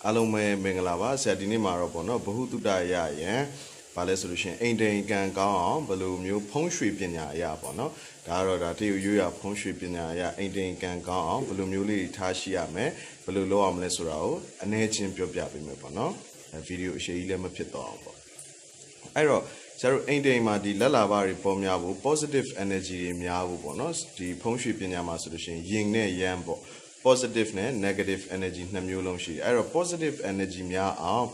အားလုံးပဲမင်္ဂလာပါဆရာဒီနေ့မှာတော့ပေါ့နော်ဘ ഹു တုတ္တရရန်ဘာလဲဆိုလို့ရှိရင်အိမ်တိန်ကံကောင်းအောင်ဘယ်လိုမျိုးဖုံးရွှေပညာအရာပေါ့နော်ဒါကတော့ဒါတရုတ်ရွေးရဖုံးရွှေပညာအရာအိမ်တိန်ကံကောင်းအောင်ဘယ်လိုမျိုးလေးထားရှိရမယ်ဘယ်လိုလုပ်အောင်လဲဆိုတာကိုအနည်းချင်းပြောပြပေးမယ်ပေါ့နော်ဗီဒီယိုအရှိကြီးလည်းမဖြစ်တော့အောင်ပေါ့အဲ့တော့ကျတို့အိမ်တိန်မှာဒီလက်လာပါတွေပေါ်များဖို့ positive energy တွေများဖို့ပေါ့နော်ဒီဖုံးရွှေပညာမှာဆိုလို့ရှိရင်ယင်နဲ့ယမ်းပေါ့positive နဲ့ negative energy နှစ်မျိုးလုံးရှိတယ်အဲ့တော့ positive energy များအောင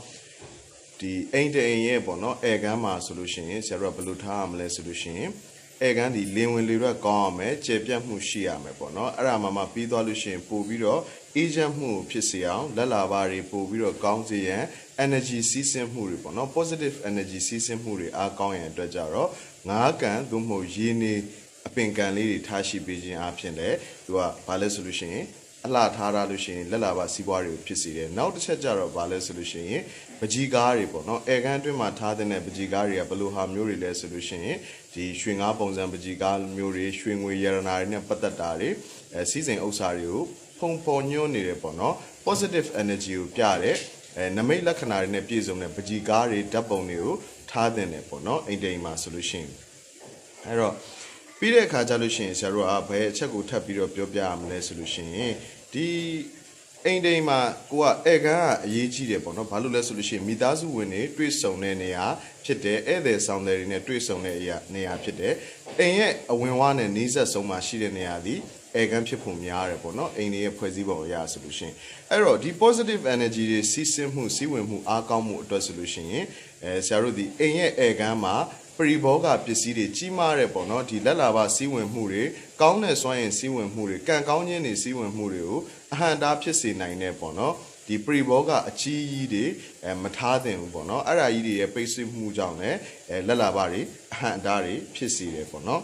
်ဒီအိမ်တအိမ်ရဲ့ပေါ့နော်အဲကန်းမှာဆိုလို့ရှိရင်ဆရာတို့ကဘယ်လိုထားရမလဲဆိုလို့ရှိရင်အဲကန်းဒီလင်းဝင်လေတော့ကောင်းအောင်မယ်ကျေပြတ်မှုရှိရမယ်ပေါ့နော်အဲ့ဒါမှပြီးသွားလို့ရှိရင်ပို့ပြီးတော့အေးချမ်းမှုဖြစ်စေအောင်လက်လာပါတွေပို့ပြီးတော့ကောင်းစေရန် energy စီးဆင်းမှုတွေပေါ့နော် positive energy စီးဆင်းမှုတွေအားကောင်းရန်အတွက်ကြတော့ငါးကန်သို့မဟုတ်ရေနေအပင်ကန်လေးတွေထားရှိပေးခြင်းအပြင်လည်းသူကဘာလဲဆိုလို့ရှိရင်အလှထားရလို့ရှိရင်လက်လာပါစီးပွားတွေကိုဖြစ်စေတယ်နောက်တစ်ချက်ကြတော့ဘာလဲဆိုလို့ရှိရင်ပကြီးကားတွေပေါ့နော်အဲကန်းအတွင်းမှာထားတဲ့ပကြီးကားတွေကဘယ်လိုဟာမျိုးတွေလဲဆိုလို့ရှိရင်ဒီရွှေငါးပုံစံပကြီးကားမျိုးတွေရွှေငွေရတနာတွေနဲ့ပတ်သက်တာတွေစီးစိမ်ဥစ္စာတွေကိုဖုံပေါ်ညွှန်းနေတယ်ပေါ့နော် positive energy ကိုပြတဲ့နမိတ်လက္ခဏာတွေနဲ့ပြည့်စုံတဲ့ပကြီးကားတွေဓာတ်ပုံတွေကိုထားတဲ့တယ်ပေါ့နော်အိမ်တိမ်မှာဆိုလို့ရှိရင်အဲ့တော့ပြီးတဲ့အခါကျလို့ရှိရင်ဆရာတို့ကဘယ်အချက်ကိုထပ်ပြီးတော့ပြောပြရမလဲဆိုလို့ရှိရင်ဒီအိမ်တိမ်မှာကိုကဧကန်ကအရေးကြီးတယ်ပေါ့နော်ဘာလို့လဲဆိုလို့ရှိရင်မိသားစုဝင်တွေတွေ့ဆုံတဲ့နေရာဖြစ်တယ်ဧည့်သည်ဆောင်တွေနဲ့တွေ့ဆုံတဲ့နေရာဖြစ်တယ်အိမ်ရဲ့အဝင်ဝါးနဲ့နီးစပ်ဆုံးမှာရှိတဲ့နေရာဒီဧကန်ဖြစ်ဖို့များတယ်ပေါ့နော်အိမ်တွေရဲ့ဖွဲ့စည်းပုံအရာဆိုလို့ရှိရင်အဲ့တော့ဒီ positive energy တွေစီးဆင်းမှုစီးဝင်မှုအားကောင်းမှုအတွက်ဆိုလို့ရှိရင်ဆရာတို့ဒီအိမ်ရဲ့ဧကန်မှာပရိဘောဂပစ္စည်းတွေကြီးမားတဲ့ပေါ့နော်ဒီလက်လာပါစီးဝင်မှုတွေကောင်းတဲ့စွမ်းရည်စီးဝင်မှုတွေကံကောင်းခြင်းတွေစီးဝင်မှုတွေကိုအဟံတားဖြစ်စေနိုင်တဲ့ပေါ့နော်ဒီပရိဘောဂအကြီးကြီးတွေမထားသင့်ဘူးပေါ့နော်အဲ့ဒါကြီးတွေရဲ့ပိတ်ဆို့မှုကြောင့်လည်းလက်လာပါတွေအဟံတားတွေဖြစ်စေတယ်ပေါ့နော်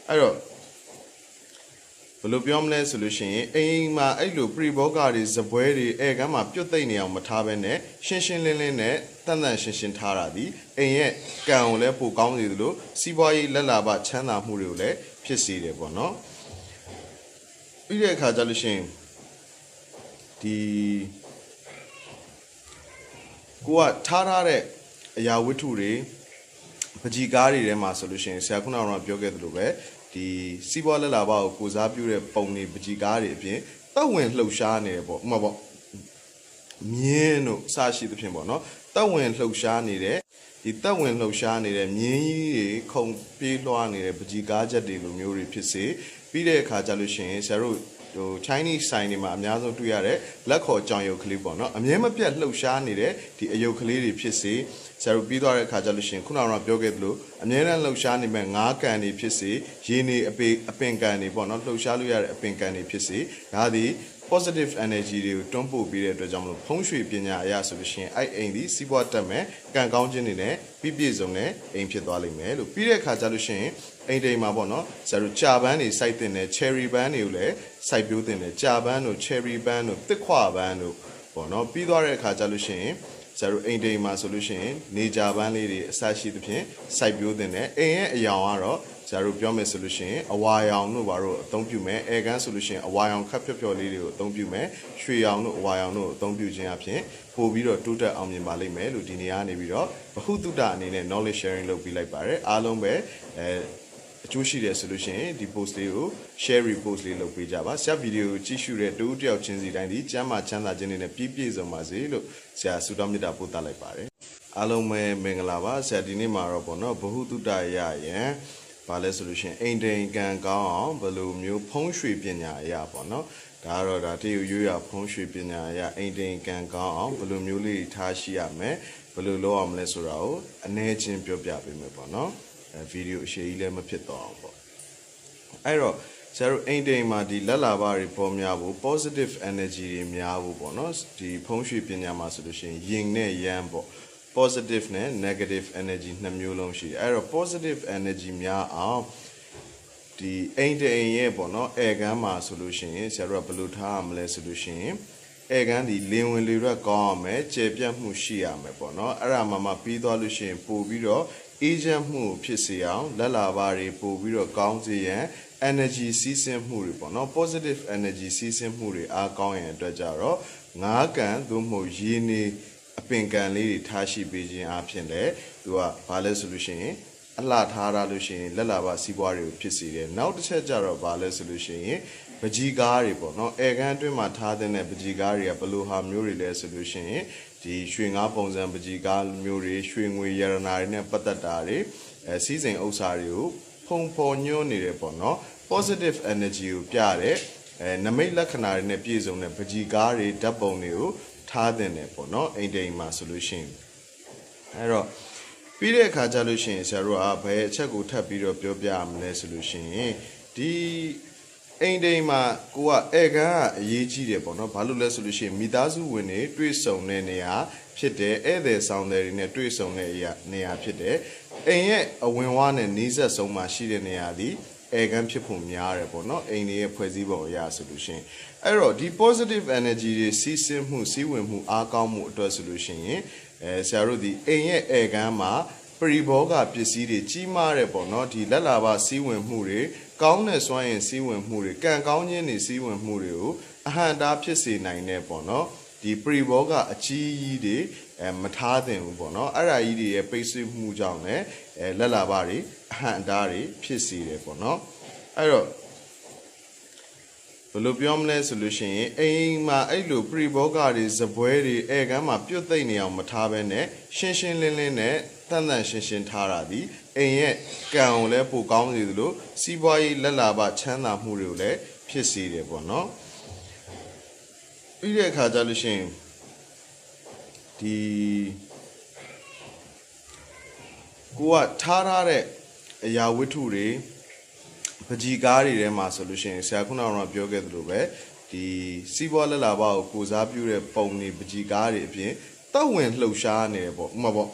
အဲ့တော့ဘယ်လိုပြောမလဲဆိုလို့ရှိရင်အိမ်မှာအဲ့လိုပရိဘောဂတွေဇပွဲတွေအဲကမ်းမှာပြုတ်သိမ့်နေအောင်မထားဘဲနဲ့ရှင်းရှင်းလင်းလင်းနဲ့တန်တန်ရှင်းရှင်းထားတာဒီအိမ်ရဲ့ကံကိုလည်းပိုကောင်းစေသလိုစီးပွားရေးလက်လာပါချမ်းသာမှုတွေကိုလည်းဖြစ်စေတယ်ပေါ့နော်ပြီးတဲ့အခါကျလို့ရှိရင်ဒီကိုကထားတဲ့အရာဝတ္ထုတွေပကြီးကားတွေထဲမှာဆိုလို့ရှိရင်ဆရာခုနကတော့ပြောခဲ့သလိုပဲဒီစီးပွားလက်လာပါကိုကိုစားပြုတဲ့ပုံတွေပကြီးကားတွေအပြင်တက်ဝင်လှုပ်ရှားနေတယ်ပေါ့ဥပမာပေါ့မြင်းတို့အစရှိသဖြင့်ပေါ့နော်တက်ဝင်လှုပ်ရှားနေတဲ့ဒီတက်ဝင်လှုပ်ရှားနေတဲ့မြင်းကြီးတွေခုံပြေးလွှားနေတဲ့ပကြီးကားချက်တွေလိုမျိုးတွေဖြစ်စေပြီးတဲ့အခါကျလို့ရှိရင်ဆရာတို့ဟို Chinese sign တွေမှာအများဆုံးတွေ့ရတဲ့လက်ခေါ်ကြောင်ရုပ်ကလေးပေါ့နော်အမြဲမပြတ်လှုပ်ရှားနေတဲ့ဒီအယုတ်ကလေးတွေဖြစ်စေဆရာတို့ပြီးသွားတဲ့အခါကျလို့ရှိရင်ခုနကပြောခဲ့သလိုအမြဲတမ်းလှုပ်ရှားနေမဲ့ငါးကန်တွေဖြစ်စေရေနေအပင်ကန်တွေပေါ့နော်လှုပ်ရှားလို့ရတဲ့အပင်ကန်တွေဖြစ်စေဒါသည် positive energy တွေကိုတွန်းပို့ပြီးတဲ့အတွက်ကြောင့်မလို့ဖုံးရွှေပညာအရာဆိုလို့ရှိရင်အဲ့အိမ်ဒီစီးပွားတက်မဲ့ကံကောင်းခြင်းတွေနဲ့ပြည့်စုံတဲ့အိမ်ဖြစ်သွားလိမ့်မယ်လို့ပြီးတဲ့အခါကျလို့ရှိရင်အိမ်တိမ်မှာပေါ့နော်ဆရာတို့ကြာပန်းတွေစိုက်တင်တယ် cherry ပန်းတွေကိုလည်းစိုက်ပျိုးတင်တယ်ကြာပန်းတို့ cherry ပန်းတို့တစ်ခွပန်းတို့ပေါ့နော်ပြီးသွားတဲ့အခါကျလို့ရှိရင်ဆရာတို့အိမ်တိမ်မှာဆိုလို့ရှိရင်နေကြပန်းလေးတွေအစရှိသဖြင့်စိုက်ပျိုးတင်တယ်အိမ်ရဲ့အယောင်ကတော့ဆရာတို့ပြောမယ်ဆိုလို့ရှိရင်အဝါရောင်တို့ဘာလို့အသုံးပြုမယ်အဲကန်းဆိုလို့ရှိရင်အဝါရောင်ခပ်ဖြော့ဖြော့လေးတွေကိုအသုံးပြုမယ်ရွှေရောင်တို့အဝါရောင်တို့အသုံးပြုခြင်းအပြင်ပို့ပြီးတော့တိုးတက်အောင်မြင်ပါလိမ့်မယ်လို့ဒီနေရာနေပြီးတော့ဘ ഹു တုတ္တအနေနဲ့ knowledge sharing လုပ်ပြီးလိုက်ပါတယ်အားလုံးပဲအကျိုးရှိတယ်ဆိုလို့ရှိရင်ဒီ post လေးကို share repost လေးလုပ်ပေးကြပါဆရာဗီဒီယိုကြည့်ရှုတဲ့တူတယောက်ချင်းစီတိုင်းဒီကျမ်းမာချမ်းသာခြင်းတွေနဲ့ပြည့်စုံပါစေလို့ဆရာဆုတောင်းမေတ္တာပို့သလိုက်ပါတယ်အားလုံးပဲမင်္ဂလာပါဆရာဒီနေ့မှာတော့ပေါ့နော်ဘ ഹു တုတ္တရရန်ဘာလဲဆိုလို့ရှိရင်အိမ်တိန်ကံကောင်းအောင်ဘယ်လိုမျိုးဖုံးရွှေပညာအရာပေါ့နော်ဒါကတော့ဒါတရုတ်ရွေးရဖုံးရွှေပညာအရာအိမ်တိန်ကံကောင်းအောင်ဘယ်လိုမျိုးလေးထားရှိရမယ်ဘယ်လိုလုပ်အောင်မလဲဆိုတာကိုအနည်းချင်းပြောပြပေးမယ်ပေါ့နော်ဗီဒီယိုအရှိကြီးလည်းမဖြစ်တော့အောင်ပေါ့အဲ့တော့ဆရာတို့အိမ်တိန်မှာဒီလက်လာပါတွေပေါ်များဖို့ positive energy တွေများဖို့ပေါ့နော်ဒီဖုံးရွှေပညာမှာဆိုလို့ရှိရင်ယင်နဲ့ယမ်းပေါ့positive နဲ့ negative energy နှစ်မျိုးလုံးရှိတယ်အဲ့တော့ positive energy များအောင်ဒီအိမ်တိန်ရဲ့ပေါ့နော်အဲကန်းမှာဆိုလို့ရှိရင်ဆရာတို့ကဘယ်လိုထားရမလဲဆိုလို့ရှိရင်အဲကန်းဒီလင်းဝင်လေရက်ကောင်းအောင်မယ်ကျေပြတ်မှုရှိရမယ်ပေါ့နော်အဲ့ဒါမှပြီးသွားလို့ရှိရင်ပို့ပြီးတော့အေးချမ်းမှုဖြစ်စေအောင်လက်လာပါတွေပို့ပြီးတော့ကောင်းစေရန် energy စီးဆင်းမှုတွေပေါ့နော် positive energy စီးဆင်းမှုတွေအားကောင်းရန်အတွက်ကြတော့ ငါးကန်သို့မဟုတ်ရေနေအပင်ကန်လေးတွေထားရှိပေးခြင်းအပြင်လည်းသူကဘာလဲဆိုလို့ရှိရင်အလှထားရလို့ရှိရင်လက်လာပါစီးပွားတွေကိုဖြစ်စေတယ်နောက်တစ်ချက်ကျတော့ဘာလဲဆိုလို့ရှိရင်ပကြီးကားတွေပေါ့နော်အဲကန်းအတွင်းမှာထားတဲ့ပကြီးကားတွေကဘယ်လိုဟာမျိုးတွေလဲဆိုလို့ရှိရင်ဒီရွှေငါးပုံစံပကြီးကားမျိုးတွေရွှေငွေရတနာတွေနဲ့ပတ်သက်တာတွေစီးစိမ်ဥစ္စာတွေကိုဖုံဖော်ညွှန်းနေတယ်ပေါ့နော် positive energy ကိုပြတဲ့နမိတ်လက္ခဏာတွေနဲ့ပြည့်စုံတဲ့ပကြီးကားတွေဓာတ်ပုံတွေကိုထားတဲ့တယ်ပေါ့နော်အိမ်တိမ်မှာဆိုလို့ရှိရင်အဲ့တော့ပြီးတဲ့အခါကျလို့ရှိရင်ဆရာတို့ကဘယ်အချက်ကိုထပ်ပြီးတော့ပြောပြရမလဲဆိုလို့ရှိရင်ဒီအိမ်တိမ်မှာကိုကဧကန်ကအရေးကြီးတယ်ပေါ့နော်ဘာလို့လဲဆိုလို့ရှိရင်မိသားစုဝင်တွေတွေ့ဆုံတဲ့နေရာဖြစ်တယ်ဧည့်သည်ဆောင်တွေနဲ့တွေ့ဆုံတဲ့နေရာဖြစ်တယ်အိမ်ရဲ့အဝင်ဝါးနဲ့နီးစပ်ဆုံးမှာရှိတဲ့နေရာဒီဧကန်ဖြစ်ဖို့များတယ်ပေါ့နော်အိမ်တွေရဲ့ဖွဲ့စည်းပုံအရာဆိုလို့ရှိရင်အဲ့တော့ဒီ positive energy တွေစီးဆင်းမှုစီးဝင်မှုအားကောင်းမှုအတွက်ဆိုလို့ရှိရင်ဆရာတို့ဒီအိမ်ရဲ့ဧကန်မှာပရိဘောဂပစ္စည်းတွေကြီးမားတယ်ပေါ့နော်ဒီလက်လာပါစီးဝင်မှုတွေကောင်းတဲ့စွမ်းရင်စီးဝင်မှုတွေကံကောင်းခြင်းတွေစီးဝင်မှုတွေကိုအဟံတားဖြစ်စေနိုင်တဲ့ပေါ့နော်ဒီပရိဘောဂအကြီးကြီးတွေမထားသင့်ဘူးပေါ့နော်အဲ့ဒါကြီးတွေရဲ့ပိတ်ဆို့မှုကြောင့်လည်းလက်လာပါတွေအဟံတားတွေဖြစ်စေတယ်ပေါ့နော်အဲ့တော့ဘယ်လိုပြောမလဲဆိုလို့ရှိရင်အိမ်မှာအဲ့လိုပရိဘောဂတွေဇပွဲတွေဧကန်းမှာပြုတ်သိမ့်နေအောင်မထားဘဲနဲ့ရှင်းရှင်းလင်းလင်းနဲ့တန်တန်ရှင်းရှင်းထားတာဒီအိမ်ရဲ့ကံကိုလည်းပိုကောင်းစေသလိုစီးပွားရေးလက်လာပါချမ်းသာမှုတွေကိုလည်းဖြစ်စေတယ်ပေါ့နော်ပြီးတဲ့အခါကျလို့ရှိရင်ဒီကိုကထားတဲ့အရာဝတ္ထုတွေပကြီးကားတွေထဲမှာဆိုလို့ရှိရင်ဆရာခုနကပြောခဲ့သလိုပဲဒီစီးပွားလက်လာပါကိုစားပြုတဲ့ပုံတွေပကြီးကားတွေအပြင်တောက်ဝင်လှုပ်ရှားနေတယ်ပေါ့ဥပမာပေါ့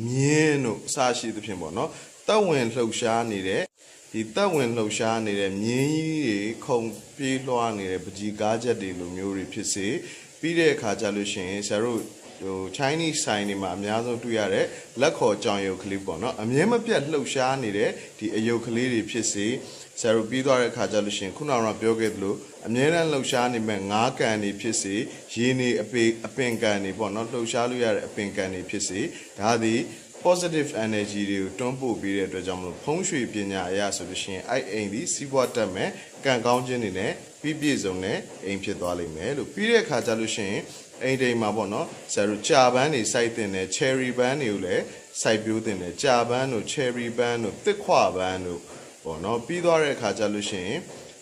မြင်းတို့အစရှိသဖြင့်ပေါ့နော်တောက်ဝင်လှုပ်ရှားနေတဲ့ဒီတောက်ဝင်လှုပ်ရှားနေတဲ့မြင်းကြီးတွေခုံပြေးလွှားနေတဲ့ပကြီးကားချက်တွေလိုမျိုးတွေဖြစ်စေပြီးတဲ့အခါကျလို့ရှိရင်ဆရာတို့Chinese sign တွေမှာအများဆုံးတွေ့ရတဲ့လက်ခေါ်ကြောင်ရုပ်ကလေးပေါ့နော်အမြဲမပြတ်လှုပ်ရှားနေတဲ့ဒီအယုတ်ကလေးတွေဖြစ်စေဆရာတို့ပြီးသွားတဲ့အခါကျလို့ရှိရင်ခုနကပြောခဲ့သလိုအမြဲတမ်းလှုပ်ရှားနေမဲ့ငါးကန်တွေဖြစ်စေရေနေအပင်ကန်တွေပေါ့နော်လှုပ်ရှားလို့ရတဲ့အပင်ကန်တွေဖြစ်စေဒါသည် positive energy တွေကိုတွန်းပို့ပေးတဲ့အတွက်ကြောင့်မလို့ဖုံးရွှေပညာအရာဆိုလို့ရှိရင်အဲ့အိမ်ဒီစီးပွားတက်မဲ့ကံကောင်းခြင်းတွေနဲ့ပြည့်စုံတဲ့အိမ်ဖြစ်သွားလိမ့်မယ်လို့ပြီးတဲ့အခါကျလို့ရှိရင်အိမ်တိမ်မှာပေါ့နော်ဆရာတို့ကြာပန်းတွေစိုက်တင်တယ် cherry ပန်းတွေကိုလည်းစိုက်ပျိုးတင်တယ်ကြာပန်းတို့ cherry ပန်းတို့တစ်ခွပန်းတို့ပေါ့နော်ပြီးသွားတဲ့အခါကျလို့ရှိရင်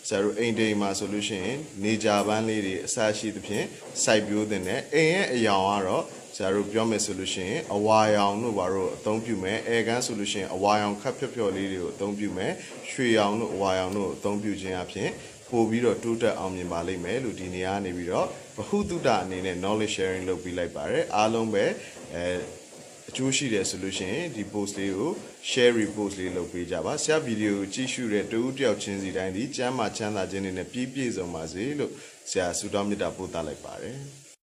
ဆရာတို့အိမ်တိမ်မှာဆိုလို့ရှိရင်နေကြာပန်းလေးတွေအစားရှိသဖြင့်စိုက်ပျိုးတင်တယ်အိမ်ရဲ့အယောင်ကတော့ဆရာတို့ပြောမယ်ဆိုလို့ရှိရင်အဝါရောင်တို့ဘာလို့အသုံးပြုမယ်အဲကန်းဆိုလို့ရှိရင်အဝါရောင်ခပ်ဖြော့လေးတွေကိုအသုံးပြုမယ်ရွှေရောင်တို့အဝါရောင်တို့အသုံးပြုခြင်းအပြင်ပို့ပြီးတော့တိုးတက်အောင်မြင်ပါလိမ့်မယ်လို့ဒီနေရာနေပြီးတော့ဗဟုသုတအနေနဲ့ knowledge sharing လုပ်ပြီးလိုက်ပါတယ်အားလုံးပဲအကျိုးရှိတယ်ဆိုလို့ရှိရင်ဒီ post လေးကို share repost လေးလုပ်ပေးကြပါဆရာဗီဒီယိုကြည့်ရှုတဲ့တူတယောက်ချင်းစီတိုင်းဒီကျမ်းမာချမ်းသာခြင်းတွေနဲ့ပြည့်စုံပါစေလို့ဆရာဆုတောင်းမေတ္တာပို့သလိုက်ပါတယ်